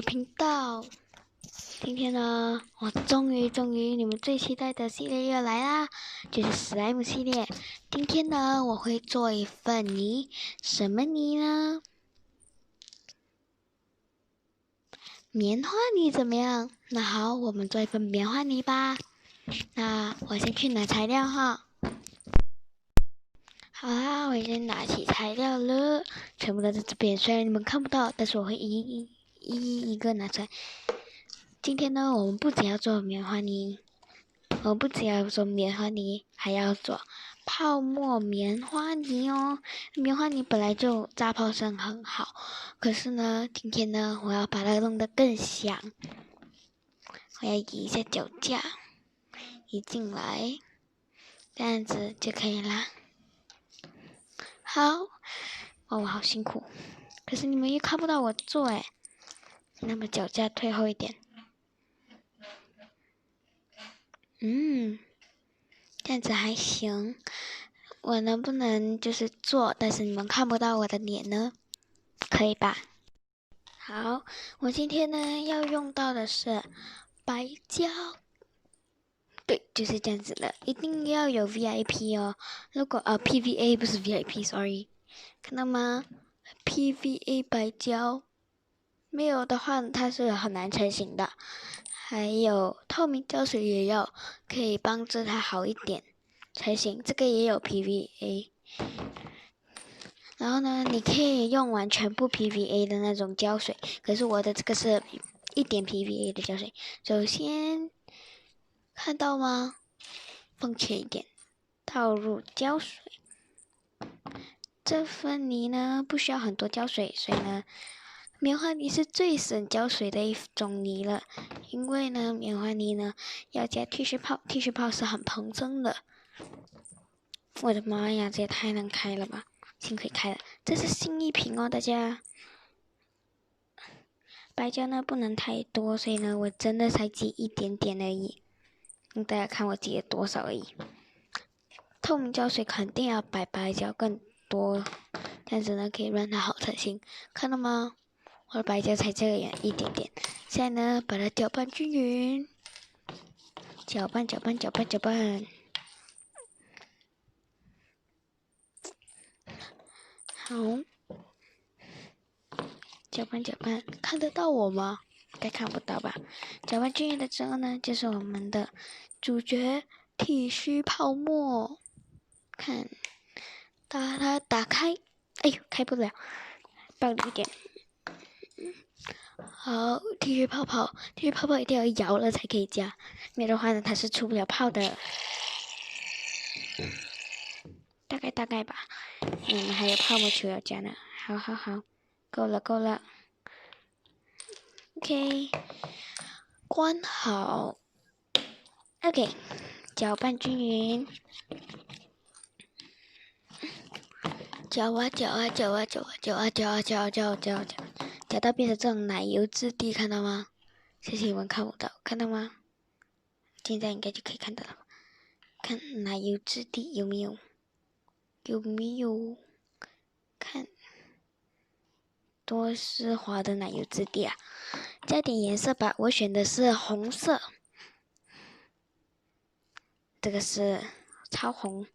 的频道。今天呢，我终于你们最期待的系列又来啦，就是史莱姆系列。今天呢，我会做一份泥，什么泥呢？棉花泥怎么样？那好，我们做一份棉花泥吧。那我先去拿材料哈。好啦，我已经拿起材料了，全部都在这边。虽然你们看不到，但是我会一个拿出来。今天呢，我们不只要做棉花泥，还要做泡沫棉花泥哦。棉花泥本来就炸泡声很好，可是呢，今天呢，我要把它弄得更香。我要移一下脚架，移进来，这样子就可以啦。好，哦，我好辛苦，可是你们又看不到我做诶。那么脚架退后一点。这样子还行。我能不能就是做，但是你们看不到我的脸呢？可以吧？好，我今天呢要用到的是白胶。对，就是这样子的，一定要有 VIP 哦。如果PVA 不是 VIP，sorry， 看到吗 ？PVA 白胶没有的话，它是很难成型的。还有透明胶水也要，可以帮助它好一点才行。这个也有 PVA。然后呢，你可以用完全部 PVA 的那种胶水，可是我的这个是一点 PVA 的胶水。首先，看到吗？放浅一点，倒入胶水。这份泥呢不需要很多胶水，所以呢，棉花泥是最省胶水的一种泥了。因为呢，棉花泥呢要加剃须泡，剃须泡是很膨胀的。我的妈呀，这也太难开了吧！幸亏开了，这是新一瓶哦，大家。白胶呢不能太多，所以呢，我真的才挤一点点而已。让大家看我挤了多少而已。透明胶水肯定要比白胶更多，这样子呢可以让它好成型。看到吗？我的白胶才这样一点点。现在呢，把它搅拌均匀，搅拌。好，搅拌，看得到我吗？该看不到吧？搅拌均匀了之后呢，就是我们的主角剃须泡沫。看，把它打开。哎呦，开不了，棒一点。好，剃须泡泡一定要摇了才可以加，没有的话呢，它是出不了泡的。大概吧。还有泡沫球要加呢。好，够了。OK， 关好。OK， 搅拌均匀。搅到变成这种奶油质地，看到吗？相信你们看不到，看到吗？现在应该就可以看到了。看奶油质地有没有？看，多丝滑的奶油质地啊！加点颜色吧，我选的是红色。这个是超红。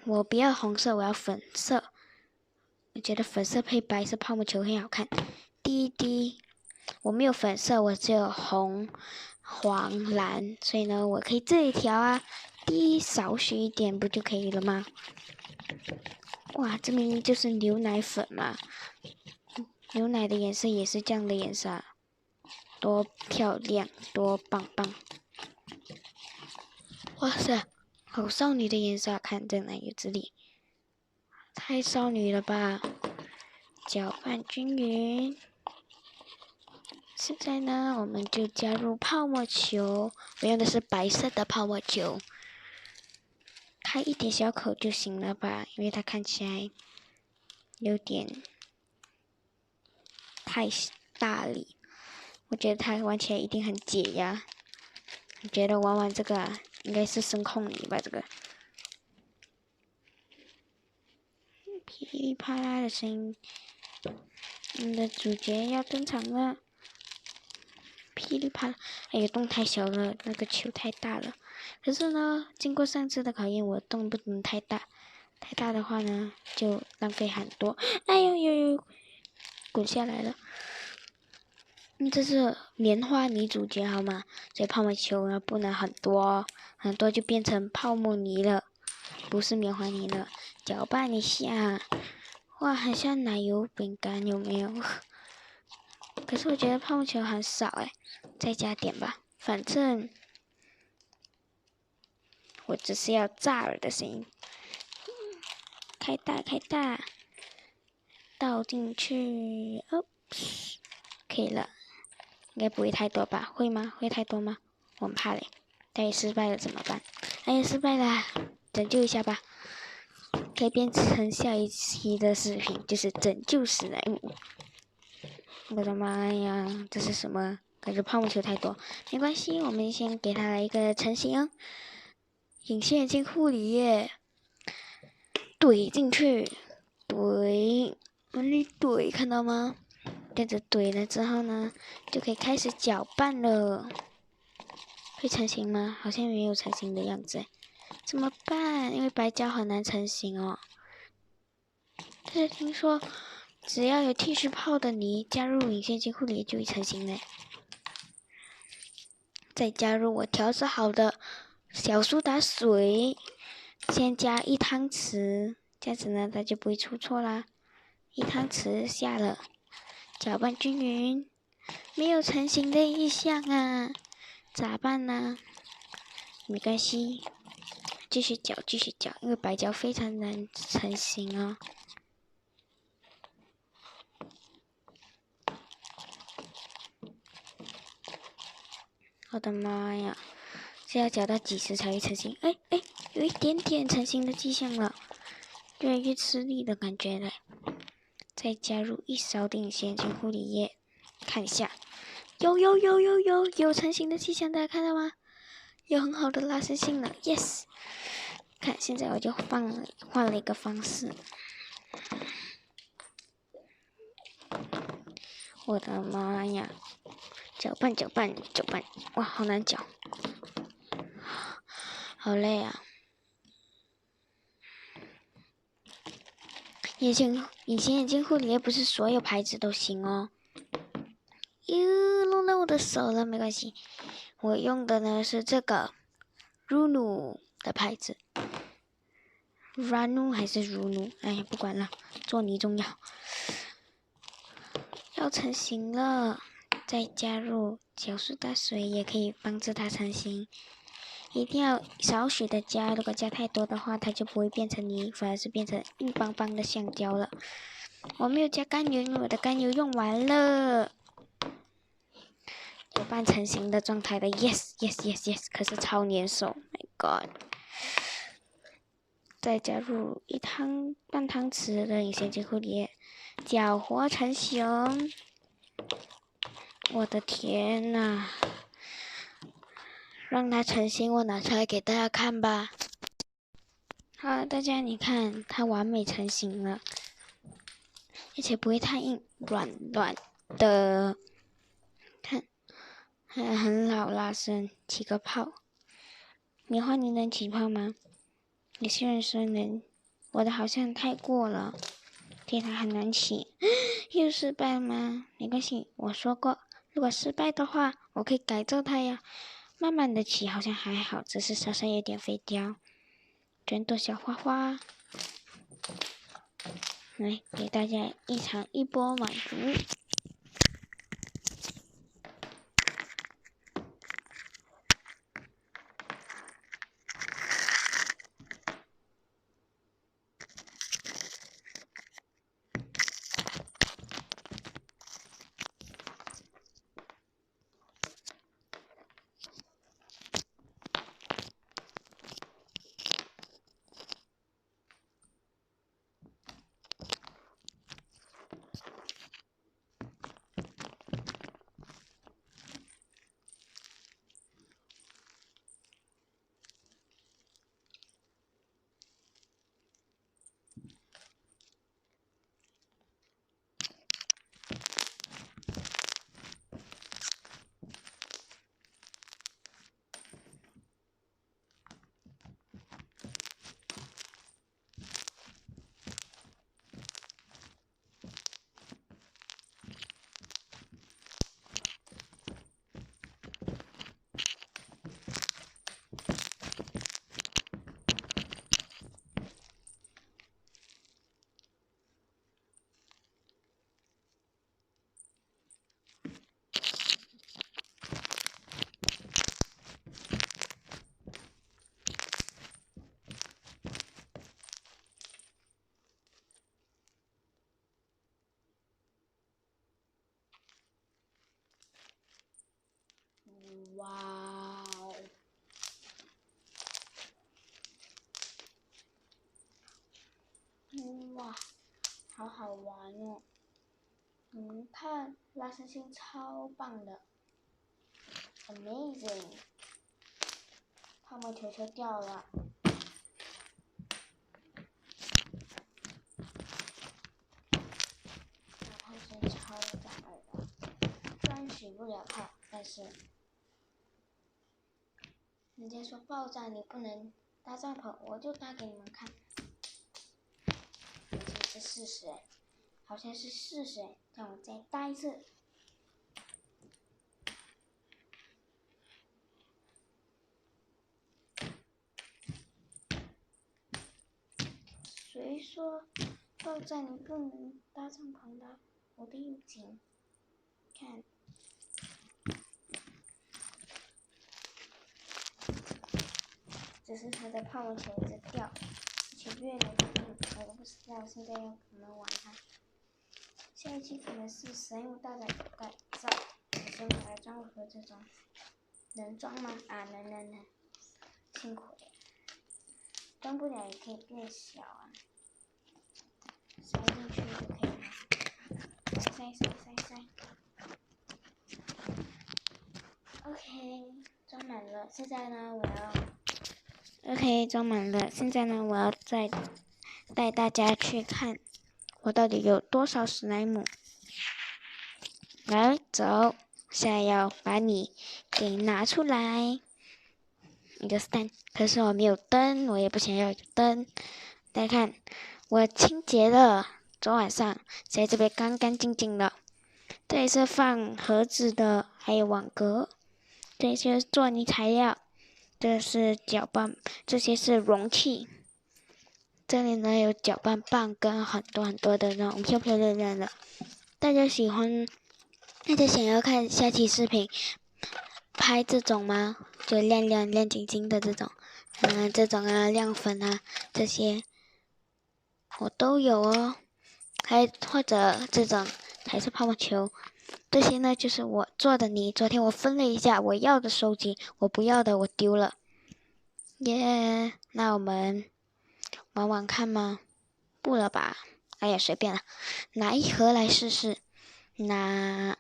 我不要红色，我要粉色。我觉得粉色配白色泡沫球很好看。滴滴，我没有粉色，我只有红、黄、蓝，所以呢，我可以这一条啊，滴少许一点不就可以了吗？哇，这明明就是牛奶粉嘛！牛奶的颜色也是这样的颜色啊，多漂亮，多棒！哇塞，好少女的颜色啊！看这奶油质地，太少女了吧！搅拌均匀。现在呢，我们就加入泡沫球，我用的是白色的泡沫球，开一点小口就行了吧，因为它看起来有点太大力，我觉得它玩起来一定很解压。我觉得玩这个啊，应该是声控泥吧，这个噼里啪啦的声音。我们的主角要登场了，噼里啪啦。哎呦，洞太小了，那个球太大了。可是呢，经过上次的考验，我洞不能太大，太大的话呢，就浪费很多。哎呦呦呦，滚下来了。这是棉花泥主角好吗？所以泡沫球呢不能很多，很多就变成泡沫泥了，不是棉花泥了。搅拌一下，哇，很像奶油饼干，有没有？可是我觉得泡沫球很少哎，再加点吧，反正我只是要炸耳的声音。开大，开大，倒进去，哦，可以了。应该不会太多吧？会吗？会太多吗？我很怕嘞。万一失败了怎么办？哎呀，失败了，拯救一下吧。可以变成下一期的视频，就是拯救史莱姆。我的妈呀，这是什么？感觉泡沫球太多，没关系，我们先给它来一个成型。隐形眼镜护理液，怼进去，怼，用力怼，看到吗？跟着怼了之后呢，就可以开始搅拌了。会成型吗？好像没有成型的样子，怎么办？因为白胶很难成型哦。但是听说，只要有剃须泡的泥加入隐形镜护理就会成型嘞。再加入我调制好的小苏打水，先加1汤匙，这样子呢它就不会出错啦。1汤匙下了。搅拌均匀，没有成型的意象啊，咋办呢？没关系，继续搅，继续搅，因为白胶非常难成型啊。我的妈呀，这要搅到几时才会成型？哎哎，有一点点成型的迹象了，越来越吃力的感觉了。再加入1勺的隐形眼镜护理液，看一下，有成型的迹象，大家看到吗？有很好的拉伸性了 ，yes。看，现在我就换了一个方式。我的妈呀！搅拌，搅拌，搅拌，哇，好难搅，好累啊！隐形眼镜护理液不是所有牌子都行哦。哟，弄到我的手了，没关系。我用的呢是这个 Runu 的牌子 ，Ranu 还是 Runu？ 哎呀，不管了，做泥重要。要成型了，再加入小苏打水也可以帮助它成型。一定要少许的加，如果加太多的话，它就不会变成泥，反而是变成硬邦邦的橡胶了。我没有加甘油，因为我的甘油用完了。有半成型的状态的 ，yes， 可是超粘手 ，My God！ 再加入半汤匙的隐形镜护理液，搅和成型。我的天呐！让它成型，我拿出来给大家看吧。好，大家你看，它完美成型了，而且不会太硬，软软的。看，还很好拉伸，起个泡。棉花泥能起泡吗？有些人说能，我的好像太过了，对它很难起。又失败了吗？没关系，我说过，如果失败的话，我可以改造它呀。慢慢的起好像还好，只是稍稍有点飞掉。卷朵小花花，来给大家一波满足。哇哦！哇，好好玩哦！你们看，拉伸性超棒的 ，amazing！泡沫球球掉了，它是超大的，虽然洗不了泡，但是人家说爆炸你不能搭帐篷，我就搭给你们看。是事实，好像是事实，让我再搭一次。谁说爆炸你不能搭帐篷的？我的眼睛，看，只是它的泡沫球一直掉，而且越来越硬，我都不知道现在要怎么玩它。下一期可能是神物大改造，我先把它装回这种，能装吗？啊，能，辛苦了，装不了也可以变小啊，塞进去就可以了，塞。OK， 装满了，现在呢，装满了，现在呢，我要再带大家去看我到底有多少史莱姆。来，走，现在要把你给拿出来。一个 stand， 可是我没有灯，我也不想要有灯。大家看，我清洁了，昨晚上在这边干干净净的。这里是放盒子的，还有网格。这些是做泥材料，这是搅拌，这些是容器。这里呢有搅拌棒跟很多的那种漂漂亮亮的。大家想要看下期视频拍这种吗？就亮晶晶的这种，这种啊亮粉啊这些我都有哦。或者这种彩色泡沫球。这些呢，就是我做的泥。昨天我分了一下，我要的收集，我不要的我丢了。耶，那我们玩看吗？不了吧？哎呀，随便了，拿一盒来试试。拿，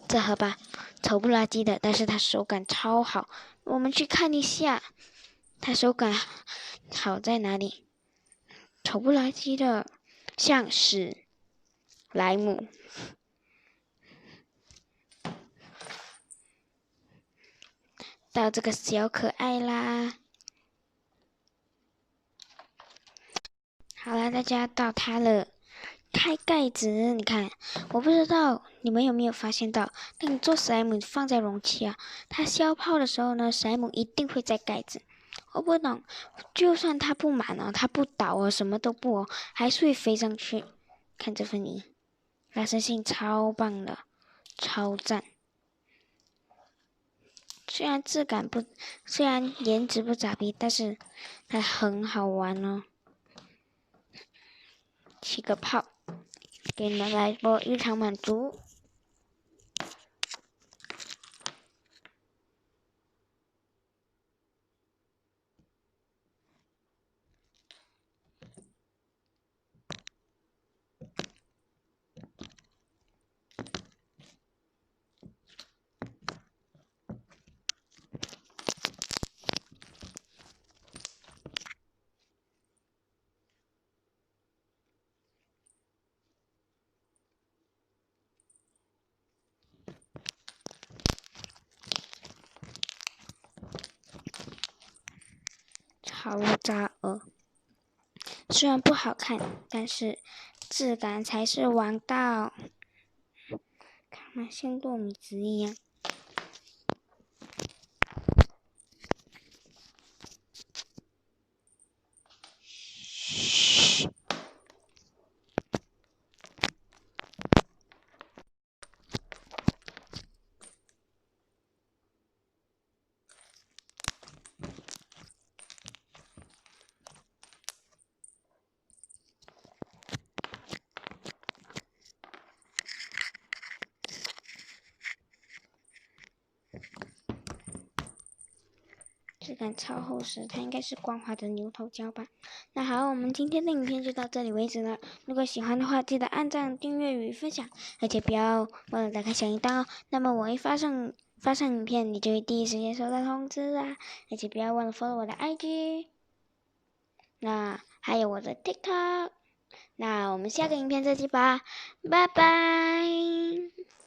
这盒吧，丑不拉几的，但是它手感超好。我们去看一下，它手感好在哪里？丑不拉几的，像史莱姆。到这个小可爱啦，好了，大家到它了，开盖子，你看，我不知道你们有没有发现到，当你做史莱姆放在容器啊，它消泡的时候呢，史莱姆一定会在盖子。我不懂，就算它不满哦，它不倒哦，什么都不哦，还是会飞上去。看这份泥，拉伸性超棒的，超赞。虽然颜值不咋地，但是它很好玩哦。起个泡，给你们来波日常满足。好炸鹅，虽然不好看，但是质感才是王道。看嘛，像糯米纸一样。嘘。质感超厚实，它应该是光滑的牛头胶吧。那好，我们今天的影片就到这里为止了。如果喜欢的话，记得按赞、订阅与分享，而且不要忘了打开小铃铛哦。那么我一发上影片，你就会第一时间收到通知啊！而且不要忘了 follow 我的 IG，那还有我的 TikTok。那我们下个影片再见吧，拜拜。